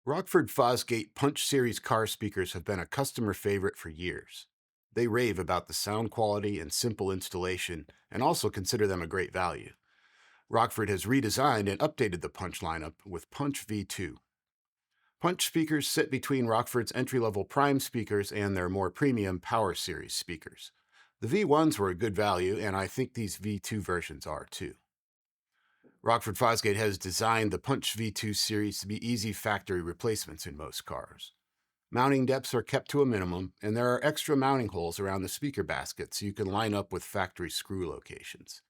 Rockford Fosgate Punch series car speakers have been a customer favorite for years. They rave about the sound quality and simple installation, and also consider them a great value. Rockford has redesigned and updated the Punch lineup with Punch V2. Punch speakers sit between Rockford's entry-level Prime speakers and their more premium Power Series speakers. The V1s were a good value, and I think these V2 versions are too. Rockford Fosgate has designed the Punch V2 series to be easy factory replacements in most cars. Mounting depths are kept to a minimum, and there are extra mounting holes around the speaker basket so you can line up with factory screw locations.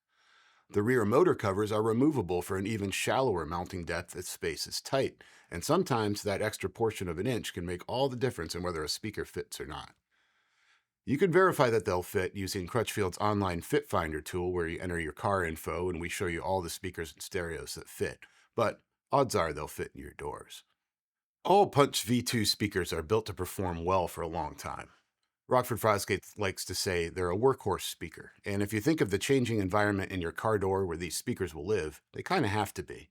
The rear motor covers are removable for an even shallower mounting depth if space is tight, and sometimes that extra portion of an inch can make all the difference in whether a speaker fits or not. You can verify that they'll fit using Crutchfield's online Fit Finder tool, where you enter your car info and we show you all the speakers and stereos that fit, but odds are they'll fit in your doors. All Punch V2 speakers are built to perform well for a long time. Rockford Fosgate likes to say they're a workhorse speaker, and if you think of the changing environment in your car door where these speakers will live, they kind of have to be.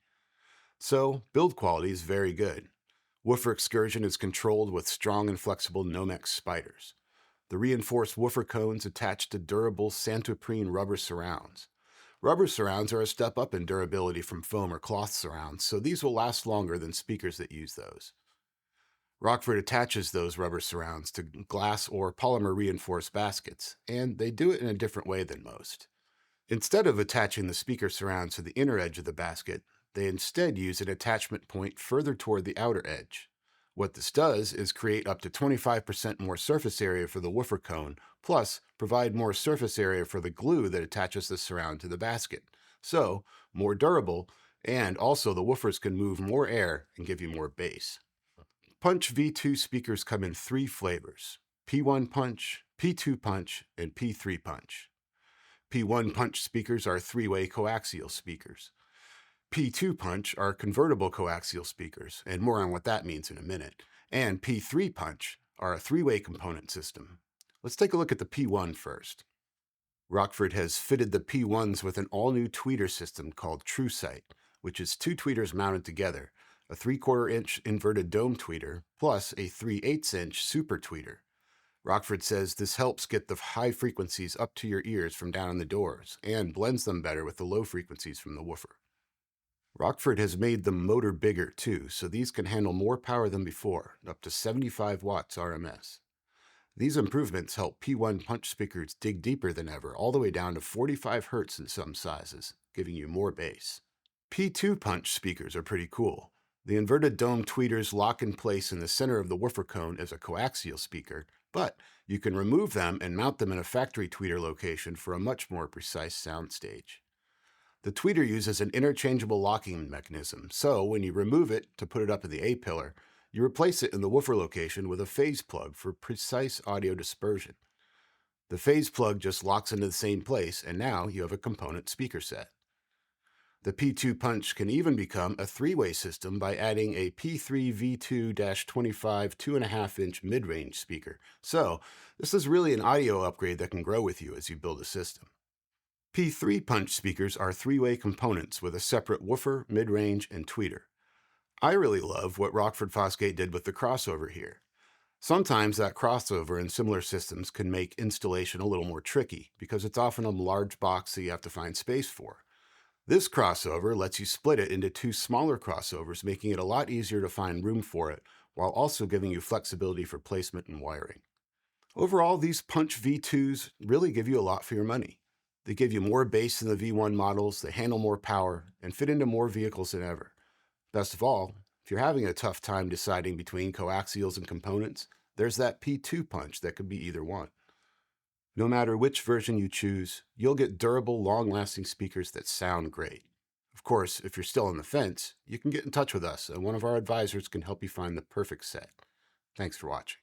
So, build quality is very good. Woofer excursion is controlled with strong and flexible Nomex spiders. The reinforced woofer cones attach to durable Santoprene rubber surrounds. Rubber surrounds are a step up in durability from foam or cloth surrounds, so these will last longer than speakers that use those. Rockford attaches those rubber surrounds to glass or polymer reinforced baskets, and they do it in a different way than most. Instead of attaching the speaker surrounds to the inner edge of the basket, they instead use an attachment point further toward the outer edge. What this does is create up to 25% more surface area for the woofer cone, plus provide more surface area for the glue that attaches the surround to the basket. So, more durable, and also the woofers can move more air and give you more bass. Punch V2 speakers come in three flavors: P1 Punch, P2 Punch, and P3 Punch. P1 Punch speakers are three-way coaxial speakers. P2 Punch are convertible coaxial speakers, and more on what that means in a minute. And P3 Punch are a three-way component system. Let's take a look at the P1 first. Rockford has fitted the P1s with an all-new tweeter system called TrueSight, which is two tweeters mounted together, a 3/4 inch inverted dome tweeter, plus a 3/8 inch super tweeter. Rockford says this helps get the high frequencies up to your ears from down in the doors, and blends them better with the low frequencies from the woofer. Rockford has made the motor bigger too, so these can handle more power than before, up to 75 watts RMS. These improvements help P1 Punch speakers dig deeper than ever, all the way down to 45 Hz in some sizes, giving you more bass. P2 Punch speakers are pretty cool. The inverted dome tweeters lock in place in the center of the woofer cone as a coaxial speaker, but you can remove them and mount them in a factory tweeter location for a much more precise sound stage. The tweeter uses an interchangeable locking mechanism, so when you remove it to put it up in the A-pillar, you replace it in the woofer location with a phase plug for precise audio dispersion. The phase plug just locks into the same place, and now you have a component speaker set. The P2 Punch can even become a three-way system by adding a P3 V2-25 2.5 inch mid-range speaker, so this is really an audio upgrade that can grow with you as you build a system. P3 Punch speakers are three-way components with a separate woofer, mid-range, and tweeter. I really love what Rockford Fosgate did with the crossover here. Sometimes that crossover in similar systems can make installation a little more tricky because it's often a large box that you have to find space for. This crossover lets you split it into two smaller crossovers, making it a lot easier to find room for it, while also giving you flexibility for placement and wiring. Overall, these Punch V2s really give you a lot for your money. They give you more bass than the V1 models, they handle more power, and fit into more vehicles than ever. Best of all, if you're having a tough time deciding between coaxials and components, there's that P2 Punch that could be either one. No matter which version you choose, you'll get durable, long-lasting speakers that sound great. Of course, if you're still on the fence, you can get in touch with us, and one of our advisors can help you find the perfect set. Thanks for watching.